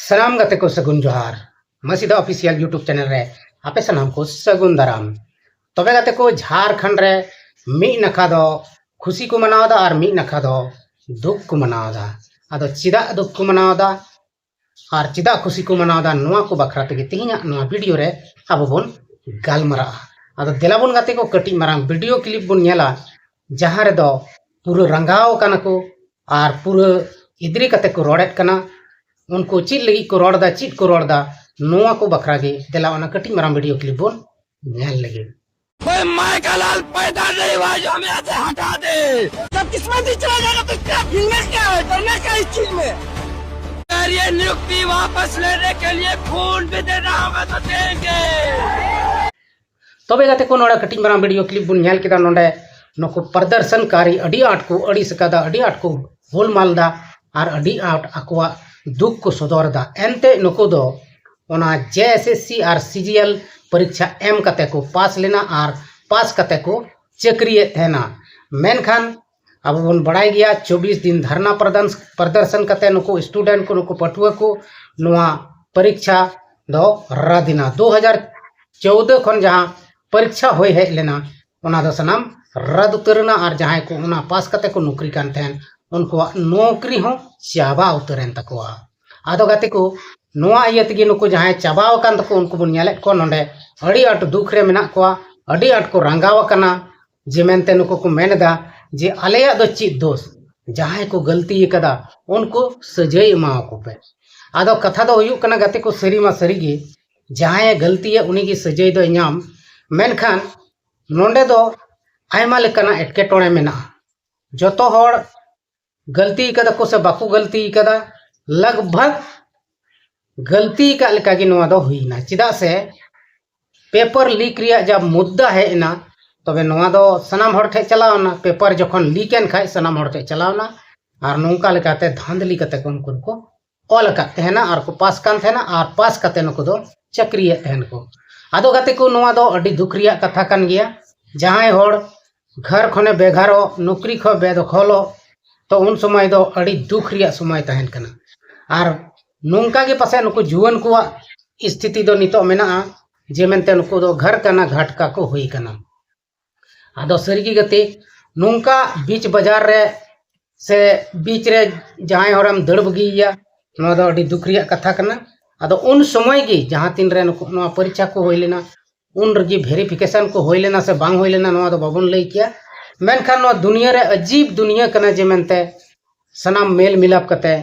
सलाम गते को सगुन जोहार मसीदा ऑफिशियल यूट्यूब चैनल रे आपे सनाम को सगुन दाराम तबे गते को झारखंड रे मी नखा दो खुशी को मनावदा और मी नखा दो दुख को मनावदा आदो चिदा दुख को मनावदा और चिदा खुशी को मनावदा नोआ को बखरा तेगे तिहिना नोआ वीडियो रे अब बोन गालमरा आदो देलाबोन गते को कटी मारांग वीडियो क्लिप बोन नेला जहां रे दो पूरा रंगाव कना को और पूरा इद्री कते को रोडेट कना उनको चीज लगी को रोड़ा चीज को रोड़ा नोआ को बखरा गे देला वाना कटी मारा वीडियो क्लिप बोन नेल लगे कोई माय का लाल पैदा नहीं हुआ जो हमें यहाँ से हटा दे। जब किस्मत ही चला जाएगा तो क्या हिलना क्या है, करना क्या इस चीज में। अगर ये नियुक्ति वापस लेने के लिए खून भी देना होगा तो देंगे। तबे गते को नोड़ा कटी मारा वीडियो क्लिप बोन नेल केदा नोंडे नको प्रदर्शनकारी अडी आट को अड़ी सकदा अडी आट को होल मालदा और अडी आट अकवा दुख को सदरदा एनते नुको दो ओना जेएसएससी और सीजीएल परीक्षा एम कते को पास लेना और पास कते को चक्रिय थेना मेनखान अब बन बढ़ाई गया 24 दिन धरना प्रदर्शन कते नुको स्टूडेंट को नुको पटुआ को नुआ परीक्षा दो रदिना 2014 खन जहां परीक्षा होय है लेना ओना दो सनाम रद्द उतरना और जहां को ओना पास कते को नौकरी कान थेन उनको नौकरी हो चाबा उतरेन तकवा आदो गते को नोआ इयतगी नुको जहां चाबाव कान तको उनको बन नेलेट को नोंडे अड़ी आट दुख रे मेना को अड़ी आट को रंगाव कना जे मेनते नुको को मेनदा जे आलेया दो ची दोष जहां को गलती कदा उनको सजाई एमाव को पे आदो कथा दो हुयु कना गते को सरी मा सरी गे जहां गलती है उनी की सजाई दो नाम मेनखान नोंडे दो आयमा लेकना एटकेटोणे मेना जतो होड़ गलती कदा को से बाकू गलती कदा लगभग गलती का लेका गी नोआ दो हुईना चिदा से पेपर लीक रिया जब मुद्दा है ना तबे नोआ दो सनाम हड़ ठे चलावना पेपर जखन लीक एन खाय सनाम हड़ ठे चलावना और नोंका लेकाते धांधली कते उनको को ऑल काते है ना और को पास कान थे ना और पास कते नको दो चक्रिय तहन को आदो गते को नोआ दो अडी दुख रिया कथा कान गया जहां हड़ घर खने बेघारो नौकरी खो बेदखलो तो उन समय दो अड़ी दुख रिया समय तहन कना और नोंका के पासे नुको जुवन को स्थिति दो नितो मेना जे मेनते नुको दो घर कना घाटका को हुई कना आदो सरगी गते नोंका बीच बाजार रे से बीच रे जहां हरम दड़ बगिया नो दो अड़ी दुख रिया कथा कना आदो उन समय गी जहां तीन रे नुको नो परीक्षा को होई लेना उन रगी वेरिफिकेशन को होई लेना से बांग होई लेना नो दो बाबन लई किया मेनखान नो दुनिया रे अजीब दुनिया कना जे मेनते सनाम मेल मिलाप कते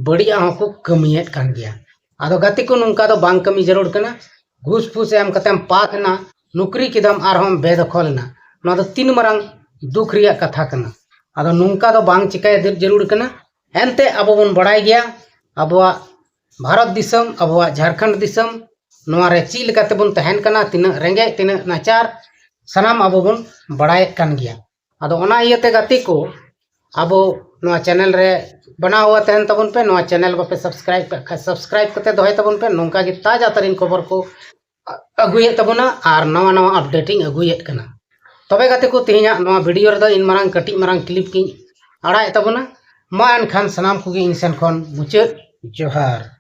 बढ़िया को कमियत कान गया आदो गति को नुका दो बांग कमी जरूर कना घूस फूस एम कतेम पाकना नौकरी किदम आर हम बेदखलना नो दो तीन मरंग दुख रिया कथा कना आदो नुका दो बांग चिकाय जरूर कना एनते अब बन बढ़ाई गया अबवा भारत दिसम अबवा झारखंड दिसम नोआ रे ची लेकाते बन तहन कना तिना रेंगे तिना नाचार सनाम अब बन बढ़ाए कान गया आदो ओना इयते गति को अब नोआ चैनल रे बना हुआ तहन तबन पे नोआ चैनल पे सब्सक्राइब करते दोहे तबन पे नोंका गे ताजा तरीन खबर को अगुए तबना और नवा नवा अपडेटिंग अगुए कना तबे गते को तिहिना नोआ वीडियो रे दो इन मारंग कटी मारंग क्लिप की आड़ाए तबना मा एनखान सनाम को गे इन सेन खन मुचाद जोहार।